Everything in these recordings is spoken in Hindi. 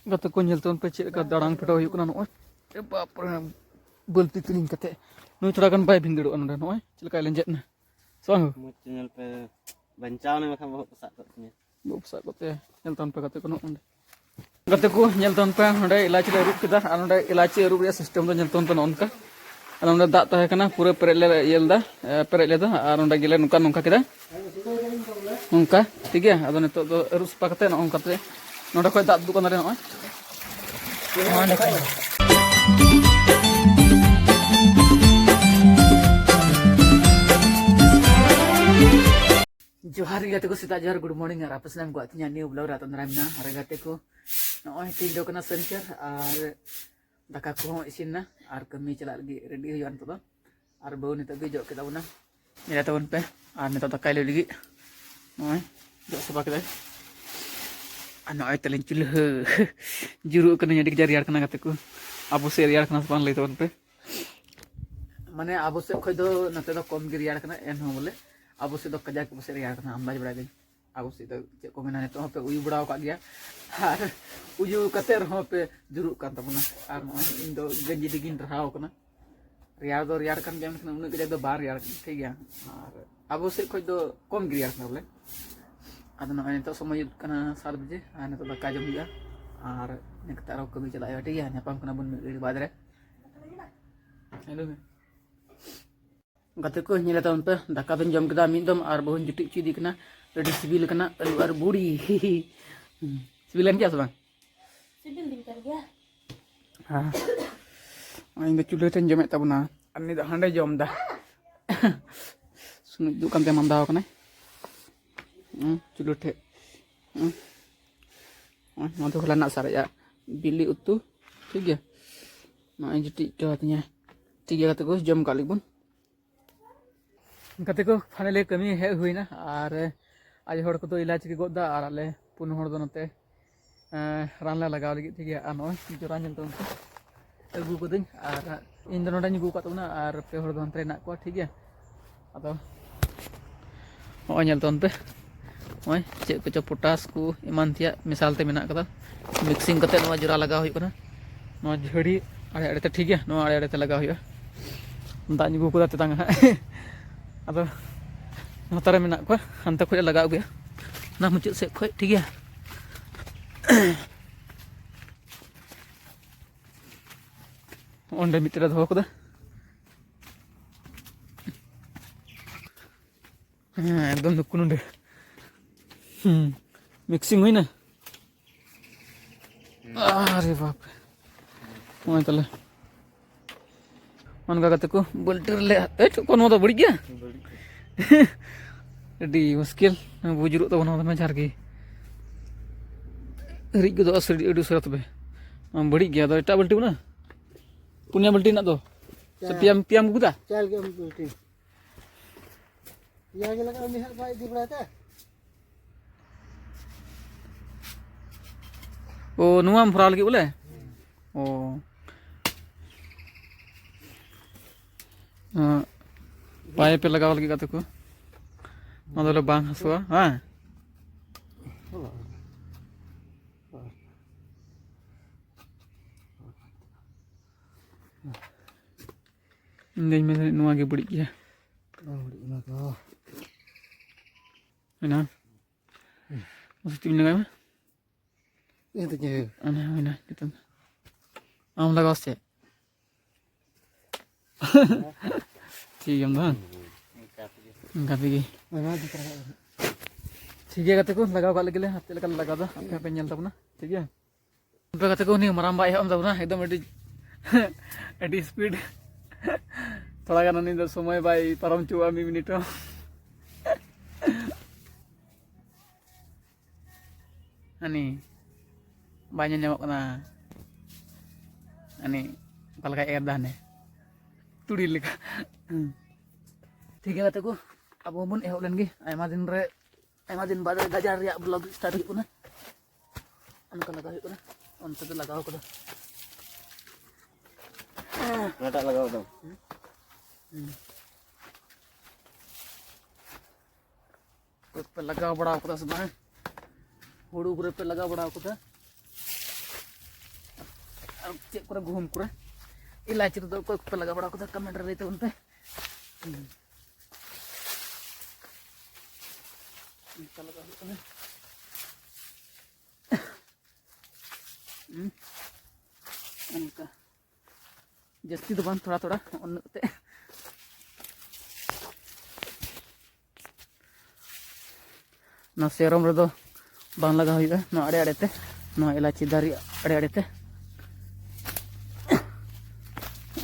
Gata ko nyel ton pe cek ka darang pedo yuk na noy e bap bulti tuling kate noi thoda kan bai bhindido ananda noy chilka lenjet na sang Một channel पे बंचाव ने मखा बहुत पसंद करते हैं bopsa kote nyel ton pe kate ko no onde gate ko nyel ton pe onde ilachi le rup kida an onde ilachi rup ya system do nyel ton pe onka an onde dak tahe kana pura pere le yelda pere le da ar onde gile nuka nungka kida nungka ठीक है ado nitok do rup pa kate no onka te node ko dak du kan re noy onde ka Johar gate ko sita johar good morning ar apa senam ko atinya new vlog ratan ramna ar gate ko noy tindo kana sensor ar daka ko isin na ar kami chalak lagi ready huyan to ar bau ni tagi jok kita una ni tahun pe ar ni takai lagi noy jok sapa kita anoy telen chulh juru kana jadi kejar yar kana gate ko abu se yar kana span le tahun pe mane abu se khoi do nate do kom gir yar kana en ho bole abu se do kajak bose yar kana amdaj bada gei abu se do che ko mena to pe uyu bada ka gya ar uyu kater ho pe juru kan tabuna ar mo indo ganji digin rahao kana riyar kan jam kana unne kajak do bar yar thik gya ar abu se khoi do kom gir yar kana bole ado no ane to somoy kana 7 baje ane to daka jom dia ar nek taro kami chala ya thik gya nyapam kana bun badre hello gate ko nyela tahun pe daka ben jom keda mindom ar bohon jutik cidi kena ready sibil kena alu ar buri sibilan kya bang sibil din kar gya ha aing da chule ten jomet tabuna anni da hande jom da sunu du kan te mam daw kana chule te mau tu kala nak sar ya bili utu ठीक है nah jutik to artinya tiga kata ko jom kali pun gate ko finally kami he huina ar aj hor ko to ilaj ki goda ar ale pun hor do note ran la lagaw lagi ठीक है ano jora nyel ton agu ko ding ar in do noda nyugu ka tuna ar pe hor do antre nak ko ठीक है ado o nyel ton pe oi cek ko potas ku iman tia misal te menak kata mixing kate no jora lagaw hui kana no jhadi ade ade te ठीक है no ade ade te lagaw hui dak nyugu ko te tanga ado notare menak ko hanta ko lagaw gya na muncul se ko ठीक है onde mitra dho ko da एकदम दुकुन onde मिक्सिंग हुई ना अरे बाप रे तले मन का को बोल्टर ले कौन तो बड़ी गया अड़ी मुश्किल बुजुर्ग तो बना मैं झार की रिक को असरी अड़ी सरत बे बड़ी गया तो एटा बल्टी ना पुनिया बल्टी ना तो पियम पियम गुदा चल के बल्टी या के लगा मिहर भाई दी बड़ा था ओ नुआम फराल की बोले ओ पाए पे लगाव लगी गाते को मतलब बांग हसुआ हाँ नहीं मैं नुआ के बड़ी किया है ना उस टीम लगाए में ये तो ये है ना कितना आम लगाओ से ठीक है ना काफी की ठीक है कहते को लगाओ काले के लिए हफ्ते लगा लगा दो आप पे nyel tabuna ठीक है पे कहते को नहीं मराम बाय हम tabuna एकदम एडी स्पीड थोड़ा गाना नहीं तो समय बाय परम चुआ me minute ani banyak nyamuk kena ani kalau kayak erdah nih turi lika ठीक है कहते को अब mun ehok lagi ayam din badal gajar ya vlog start gitu na anu kan lagaw ko na on to lagaw ko na nata lagaw daw पे लगा बड़ा होता सुना है हुड़ू पूरे पे लगा बड़ा होता चेक करे गुहम करे इलायची तो कोई पे लगा बड़ा को कमेंट रहे थे उन पे उनका जस्ती तो थोड़ा थोड़ा उनते ना सेरम रे बांग लगा हुआ ना अड़े अड़े ते ना इलायची दारी अड़े अड़े ते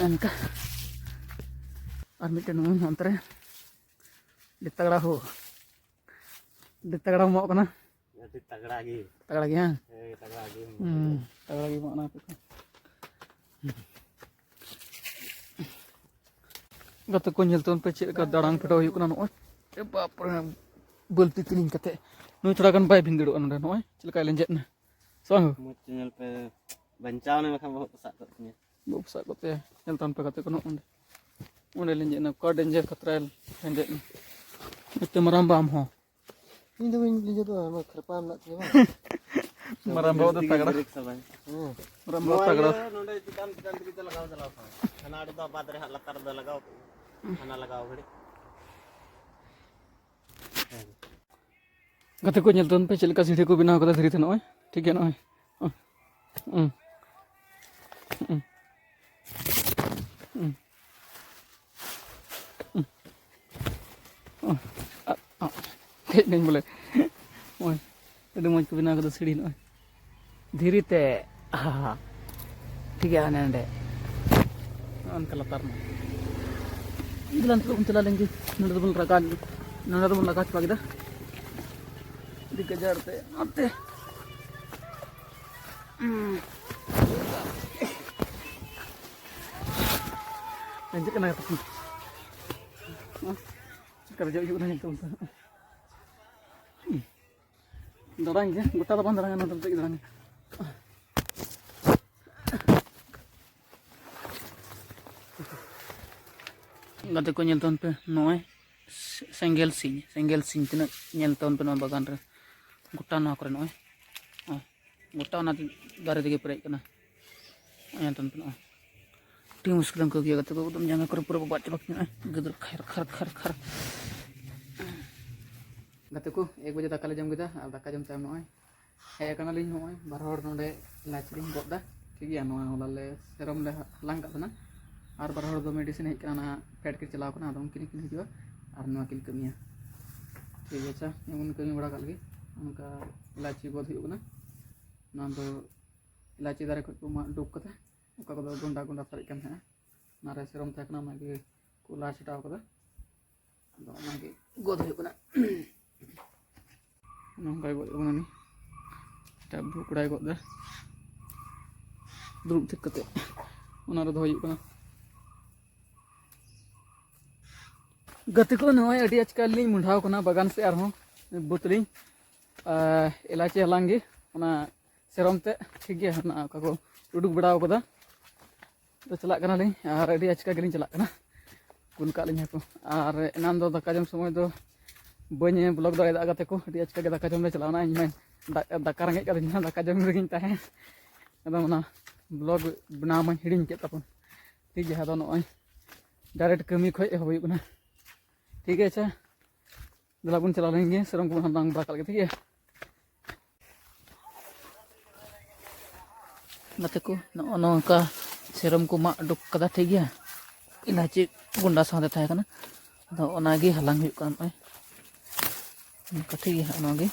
उनका और मिट्टी नून अंतरे दितगड़ा हो दितगड़ा मो कना तगड़ा गी तगड़ा गया तगड़ा गी तगड़ा गया मो ना गत को ñelton pe cek ka darang pedo yuk na no e bap bulti tining kate no थोड़ा kan bay bindiru an no cilka lenjet na so mo channel पे बचाओ ने मखा बहुत पसंद करते हैं bu sa ko te ñelton pe kate ko no onde lenjet na ko danger katra lenjet na itu maramba am ho ini tuh ini jadi apa kerapam nak siapa? maramba udah tagड़ा maramba tagड़ा नोंडे चिकन चिकन तो लगाओ चलाओ खाना आड़ी तो बात रे लतर दे लगाओ खाना लगाओ घड़ी गते को ñelton pe cilka सीढ़ी को बनाव कदा धरी थे no ठीक है no kayak नहीं बोले ओए अरे मौज को बिना कदा सीढ़ी no धीरे ते हाँ ठीक है आने अंडे उनका लतार में इधर अंतर उन चला लेंगे नंदर बुल रखा नंदर बुल रखा चुका किधर दिक्कत जाते आते lanjut kena tapi kerja juga nanya tuh darang ya gua tahu darang nonton tak darang gate ko ñelton pe noy single sin tina ñelton pe no bagan re gutta no करे noy gutta na dare dige pare kana ñelton pe no T मुश्किल को किया गते को एकदम जंगा कर पूरा बात चबक गदर खर खर खर खर गते को 1 बजे दाका ले जम गदा और दाका जम ताम नय हे kana लिंग नय बार हर नोडे लाचरिंग गदा ठीक गया नय होला ले सेरम ले लांग कतना और बार हर दो मेडिसिन हे kana पेट के चलाव कना दम किन किन हिजो और नवा किन कमिया ठीक है चा उन कमी बड़ा कल गे उनका इलाची बहुत हुई कना ना तो इलाची दारे को मा डुक कता उका को गुंडा गुंडा सरी कन है नारे सेरम तक ना मागे को ला छटाव कदा दो मागे गोद हुई कना नंगाय गोद कना नि tab बुकड़ाय गोद दा दुरुब ठीक कते उना रे धोय कना गति को नय अडी आजकल लिंग मुंढाव कना बागान से आर हो बुतलिंग इलाची हलांगे उना सेरम ते ठीक गया ना का को उडुक बड़ाव कदा तो चला कना लिंग और अडी आजकल गेलिंग चला कना कुन का लिंग को और एनाम दो दाका जम समय दो बने ब्लॉग दो दा गते को अडी आजकल के दाका जम ले चलाना इन में दाका रंगे का दिन दाका जम रगिन ताहे एकदम ना ब्लॉग बना में हिडिंग के तपन ठीक है दो नय डायरेक्ट कमी खोय होय कना ठीक है अच्छा दला बुन चला लेंगे सरम को हम बांग बाकल के ठीक है गते को नो का सेरम को मा डुक कदा ठीक है इलाची गुंडा साथे थाय कना तो ओनागे हलांग हुई कना ओय का ठीक है ओनागे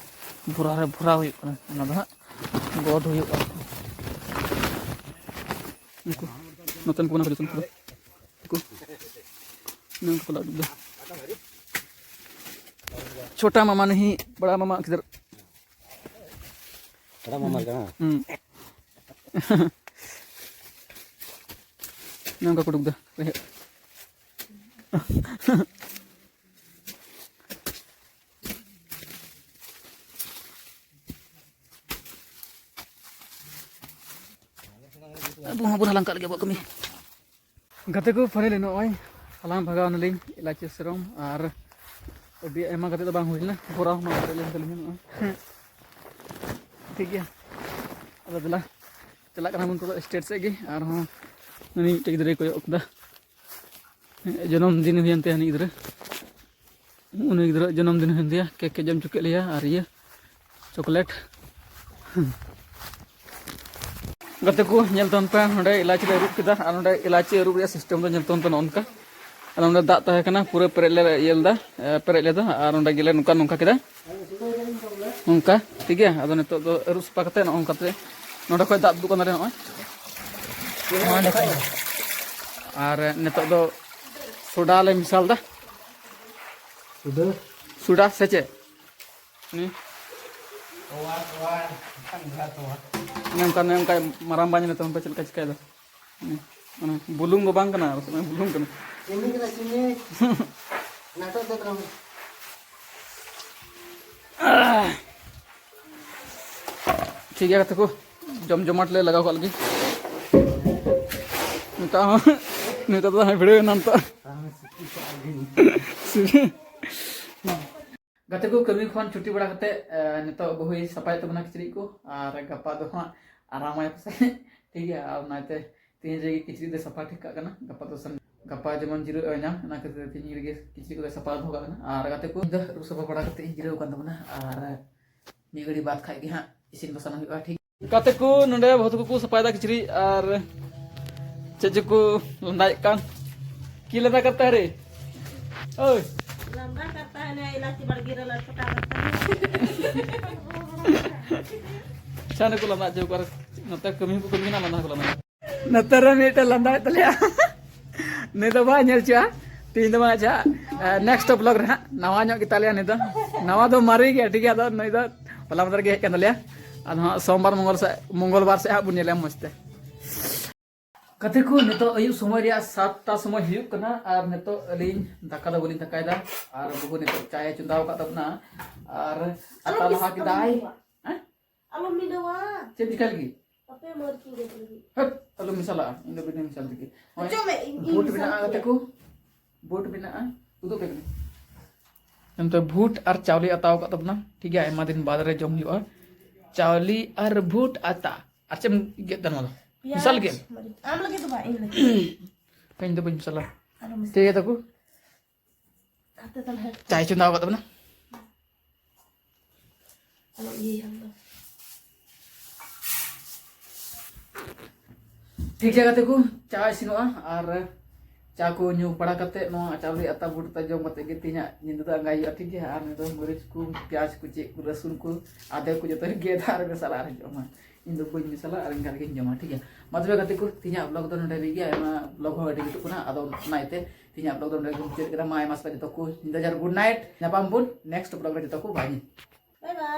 बुरा रे बुरा हुई कना ओना दा गोद हुई कना इनको नतन को ना चलतन को नंग को लग छोटा मामा नहीं बड़ा मामा किधर बड़ा मामा का नंगा को डुक दा बुहा बुरा हालांग कल गया कमी गते को फरे लेनो ओय हालांग भगाव नलिंग इलाची सरम और अभी एमा गते तो बांग हुइना बोरा मा करे लेन तलिन ठीक है अब दला चला करना बन तो स्टेट से गे और हां ननी टे गिद्रे को ओकदा जन्मदिन हुयनते हनी गिद्रे उन गिद्रे जन्मदिन हुयनते केक के जम चुके लिया और ये चॉकलेट गते को नेलतन पे नडे इलाची ले रुप किदा और नडे इलाची रुप रे सिस्टम दो नेलतन पे नोनका और नडे दाग ताहे कना पूरे पेरे ले येलदा पेरे लेदा और नडे गिले नुका नुका किदा नुका ठीक है अदो नितो दो रुप सपा कते नोनका ते नडे खय दाग दुकान रे नय और नितो दो सोडा ले मिसाल दा soda सेचे ni nangka marang banyak nih tempat cek cek itu bulung do bang kena maksudnya bulung kena ini kita sini nato tuh terang ठीक है कतको जमजमाट ले लगाओ कल की नेता तो है भिड़े नाम तो गते को कमी खन छुट्टी बड़ा कते नितो बहुई सफाई तबना किचरी को और गपा दो हां आरामाय पसे ठीक है और नाते तीन जगह किचरी दे सफा ठीक करना गपा तो सन गपा जमन जिरो ना ना कते तीन जगह किचरी को सफा हो करना और गते को द सफा बड़ा कते जिरो kan तबना और निगड़ी बात खाई के हां इसिन बसन हुआ ठीक गते को नडे बहुत को सफाई दा किचरी और चज को लंदाय कान की लंदा करता है रे ओए लंबा करता है ना इलाची बड़गिरा लटपटा करता है चाने को लंदा जो कर नते कमी को कमी ना लंदा को लंदा नतर मेट लंदा तलिया ने तो बा नेल चा तीन दमा चा नेक्स्ट ब्लॉग रे नवा ᱧᱚᱜ गितालिया ने दो नवा दो मारी गया ठीक है दो नई दो पला मदर गे हेकन तलिया अन सोमवार मंगलवार से बुन नेले मस्ते कते को नेतो अयु समय रिया 7टा समय हियुक कना और नेतो अलिन दाका दा बोलिन तकायदा और बगु नेतो चाय चुंदाव का तबना और आता लहा की दाई alum midawa चेम दिखा लगी apa merki gitu हट अलु मिसाला इंदो बिने मिसाल दिके coba भूट बिना कते को भूट बिना उदो पे हम तो भूट और चावली अताव का तबना ठीक है एमा दिन बाद रे जम हुआ चावली और भूट आता अच्छा गेत दन वाला मिसाल के am lagi tuh pak ini lagi कहीं तो मिसाला ठीक है तको kata tanah चाय चुंदाव का तबना kalau iya Allah ठीक है कते को चाय सिनोआ और चा को न्यू पड़ा कते नो चावली अता बुट ता जम कते गे तिना निंद दा गाई ठीक है और तो मरीच को प्याज को चे लहसुन को आदे को जतो गे धार में सला रे जमा इन दो कोई मिसाला और इनका के जमा ठीक है मतलब कते को तिना ब्लॉग तो नडे बिगे एमा ब्लॉग हो एडी तो कुना अदो नाइते तिना ब्लॉग तो नडे मुचेत करा माय मास पे जतो को इंतजार गुड नाइट नापाम बुन नेक्स्ट ब्लॉग रे जतो को बाय bye bye